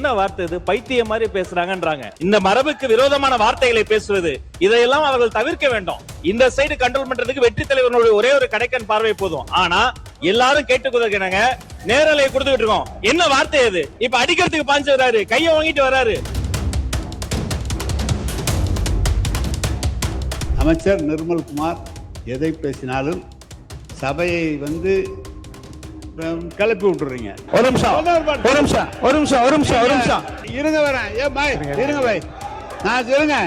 என்ன வார்த்தை இது? பைத்தியம் மாதிரி பேசுறாங்கன்றாங்க. இந்த மரபுக்கு விரோதமான வார்த்தைகளை பேசுவது, இதையெல்லாம் அவர்கள் தவிர்க்க வேண்டும். இந்த சைடு கண்ட்ரோல் பண்றதுக்கு வெற்றி தலைவர்களுடைய ஒரே ஒரு கடைக்கன் பார்வை போதும். ஆனா எல்லாரும் கேட்டுக்கொள்ளுங்க, நேரலை கொடுத்துட்டு இருக்கோம். என்ன வார்த்தை இது? இப்ப அடிக்கிறதுக்கு பாஞ்சு வராரு, கைய வாங்கிட்டு வராரு. அமைச்சர் நிர்மல்குமார் எதை பேசினாலும் சபையை கிளப்பி விட்டுறீங்க. ஒரு நிமிஷம் இருங்க வரேன். ஏன் பாய் இருங்க பாய், நான் சொல்லுங்க,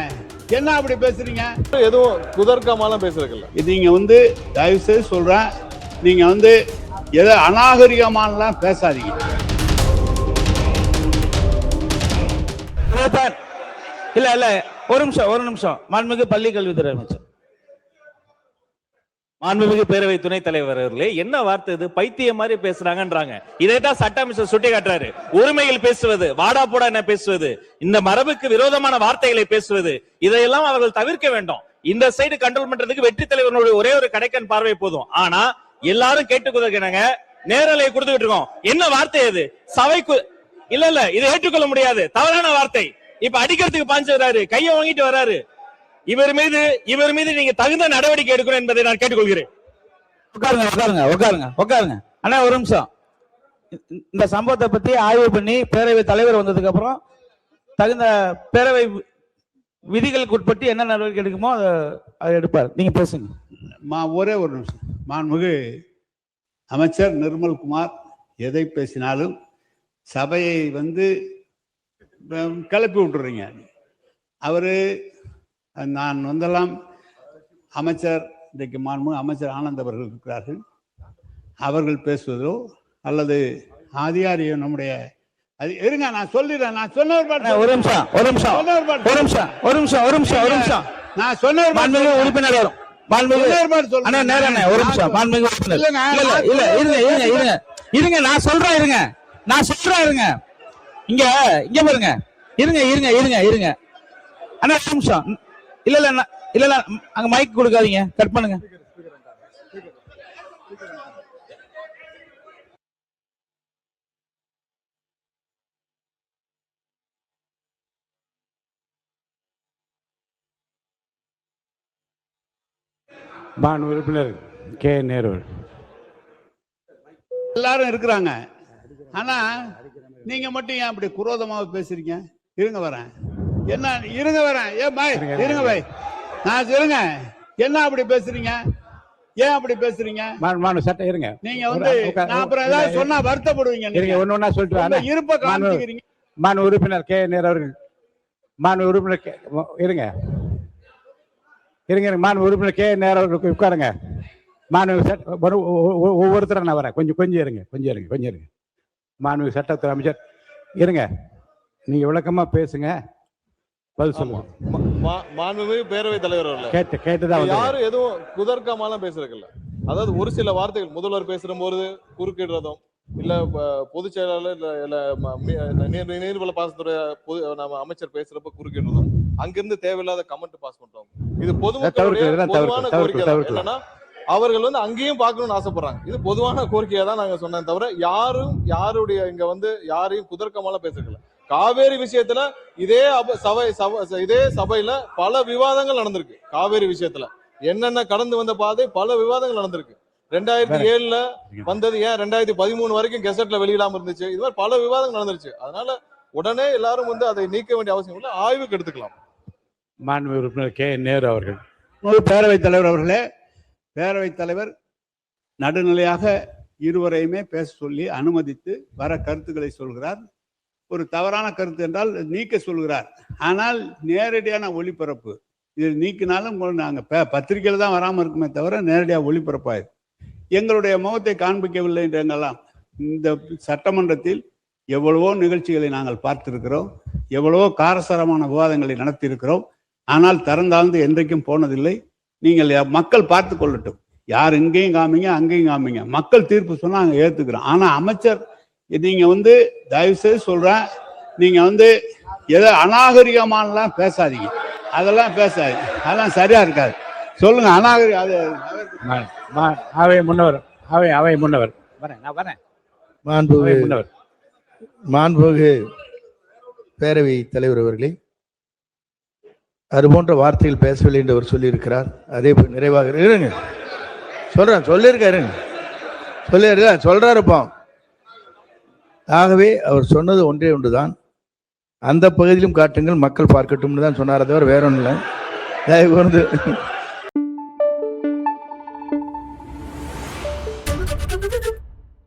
என்ன அப்படி பேசுறீங்க? எதுவும் குதர்க்கமாலாம் பேசுறதுல நீங்க தயவு செய்து சொல்றேன், நீங்க எதை அநாகரிகமானலாம் பேசாதீங்க. இல்ல ஒரு நிமிஷம் மாண்புமிகு பள்ளி கல்வித்துறை அமைச்சர். மாண்புமிகு பேரவை துணைத் தலைவர் அவர்களே, என்ன வார்த்தை இது? பைத்தியம் மாதிரி பேசுறாங்கன்றாங்க. இதைத்தான் சட்ட அமைச்சர் சுட்டி காட்டுறாரு. உரிமையில் பேசுவது, வாடா போடா என்ன பேசுவது, இந்த மரபுக்கு விரோதமான வார்த்தைகளை பேசுவது, இதையெல்லாம் அவர்கள் தவிர்க்க வேண்டும். இந்த சைடு கண்ட்ரோல் பண்றதுக்கு வெற்றி தலைவர்களுடைய ஒரே ஒரு கடைக்கன் பார்வை போதும். ஆனா எல்லாரும் கேட்டுக்கொள்ளுங்க, நேரலை கொடுத்துட்டு இருக்கோம். என்ன வார்த்தை இது? சபைக்கு இல்ல இதை ஏற்றுக்கொள்ள முடியாது, தவறான வார்த்தை. இப்ப அடிக்கிறதுக்கு பாஞ்சு வராரு, கைய வாங்கிட்டு வராரு. இவர் மீது நீங்க தகுந்த நடவடிக்கை எடுக்கணும் என்பதை நான் கேட்டுக்கொள்கிறேன். உட்காருங்க. அண்ணா ஒரு நிமிஷம். இந்த சம்பவத்தை பத்தி ஆய்வு பண்ணி பேரவை தலைவர் வந்ததுக்கு அப்புறம் தகுந்த பேரவை விதிகளுக்கு உட்பட்டு என்ன நடவடிக்கை எடுக்குமோ அதை எடுப்பார். நீங்க பேசுங்க. ஒரே ஒரு நிமிஷம். மாண்புமிகு அமைச்சர் நிர்மல்குமார் எதை பேசினாலும் சபையை கிளப்பி விட்டுறீங்க. அவரு நான் அமைச்சர் இன்றைக்கு மாண்புமிகு அமைச்சர் ஆனந்த் அவர்கள் இருக்கிறார்கள். அவர்கள் பேசுவதோ அல்லது அதிகாரியோ நம்முடைய இருங்க, நான் சொல்லிடுறேன். நான் சொன்னவர் ஒரு நிமிஷம் நான் சொன்னவர் உறுப்பினர் வரும். இருங்க நான் சொல்றேன். இருங்க இங்க பாருங்க. இருங்க அண்ணா ஒரு நிமிஷம். இல்ல அங்க மைக் கொடுக்காதீங்க, கட் பண்ணுங்க. உறுப்பினர் கே நேரு எல்லாரும் இருக்கிறாங்க. ஆனா நீங்க மட்டும் ஏன் அப்படி குரோதமாக பேசுறீங்க? இருங்க வரேன். என்ன இருங்க வரேன். ஏன் பாய் இருங்க பாய், நான் சொல்லுங்க, என்ன அப்படி பேசுறீங்க? ஏன் அப்படி பேசுறீங்க? சட்டம் இருங்க. நீங்க நான் அப்புறம் ஏதாவது சொன்னா வருத்தப்படுவீங்க. ஒன்னொன்னா சொல்லிட்டு இருப்ப காமிக்கிறீங்க. உறுப்பினர் கே நேரு அவர்கள், உறுப்பினர் இருங்க. உறுப்பினர் கே நேரு அவர்களுக்கு உட்காருங்க. ஒவ்வொருத்தரும் நான் வரேன். கொஞ்சம் இருங்க. மாண்புமிகு சட்டத்துறை அமைச்சர் இருங்க, நீங்க விளக்கமா பேசுங்க, பதில் சொல்லுங்க. மாண்புமிகு பேரவை தலைவர் கேட்டுதான் யாரும் எதுவும் குதர்க்கமாலாம் பேசுறதுல. அதாவது ஒரு சில வார்த்தைகள் முதல்வர் பேசுற போது குறுக்கிடுறதும், இல்ல பொதுச் செயலாளர் இல்ல நீர்வள பாசத்துறை நம்ம அமைச்சர் பேசுறப்ப குறுக்கிடுறதும், அங்கிருந்து தேவையில்லாத கமெண்ட் பாஸ் பண்றோம். இது பொதுவான கோரிக்கை தான். என்னன்னா அவர்கள் அங்கேயும் பார்க்கணும்னு ஆசைப்படுறாங்க. இது பொதுவான கோரிக்கையா தான் நாங்க சொன்னேன் தவிர யாருடைய இங்க யாரையும் குதர்க்கமாலாம் பேசுறதில்ல. காவேரி விஷயத்துல இதே சபையில பல விவாதங்கள் நடந்திருக்கு. காவேரி விஷயத்துல என்னென்ன கடந்து வந்த பாதை பல விவாதங்கள் நடந்திருக்கு. 2007 வந்தது ஏன் 2013 வரைக்கும் கெசட்ல வெளியிடாம இருந்துச்சு. இது மாதிரி பல விவாதங்கள் நடந்துருச்சு. அதனால உடனே எல்லாரும் அதை நீக்க வேண்டிய அவசியம் இல்லை, ஆய்வுக்கு எடுத்துக்கலாம். மாண்புமிகு உறுப்பினர் கே நேரு அவர்கள். பேரவைத் தலைவர் அவர்களே, பேரவைத் தலைவர் நடுநிலையாக இருவரையுமே பேச சொல்லி அனுமதித்து வர கருத்துக்களை சொல்கிறார். ஒரு தவறான கருத்து என்றால் நீக்க சொல்கிறார். ஆனால் நேரடியான ஒளிபரப்பு இது நீக்கினாலும் நாங்கள் பத்திரிகையில் தான் வராமல் இருக்குமே தவிர நேரடியாக ஒளிபரப்பாயிரு. எங்களுடைய முகத்தை காண்பிக்கவில்லை என்றெல்லாம் இந்த சட்டமன்றத்தில் எவ்வளவோ நிகழ்ச்சிகளை நாங்கள் பார்த்திருக்கிறோம், எவ்வளவோ காரசாரமான விவாதங்களை நடத்தியிருக்கிறோம். ஆனால் திறந்தாழ்ந்து என்றைக்கும் போனதில்லை. நீங்கள் மக்கள் பார்த்து கொள்ளட்டும். யார் இங்கேயும் காமிங்க அங்கேயும் காமிங்க, மக்கள் தீர்ப்பு சொன்னா நாங்கள் ஏற்றுக்கிறோம். ஆனால் அமைச்சர் நீங்க தயவு செய்து சொல்றேன், நீங்க எதை அநாகரிகமானலாம் பேசாதீங்க. அதெல்லாம் பேசாதீங்க, அதெல்லாம் சரியா இருக்காது. சொல்லுங்க அநாகரிகம். அது அவை முன்னவர் வரேன். மாண்புமிகு பேரவை தலைவர் அவர்களே, அது போன்ற வார்த்தைகள் பேசவில்லை என்று அவர் சொல்லியிருக்கிறார். அதே போல் நிறைவாக இருங்க சொல்லியிருக்காரு சொல்றாருப்பா. ஆகவே அவர் சொன்னது ஒன்றே ஒன்றுதான், அந்த பகுதியிலும் காட்டுங்கள் மக்கள் பார்க்கட்டும்னு தான் சொன்னார். தவிர வேற ஒன்றும் இல்லை.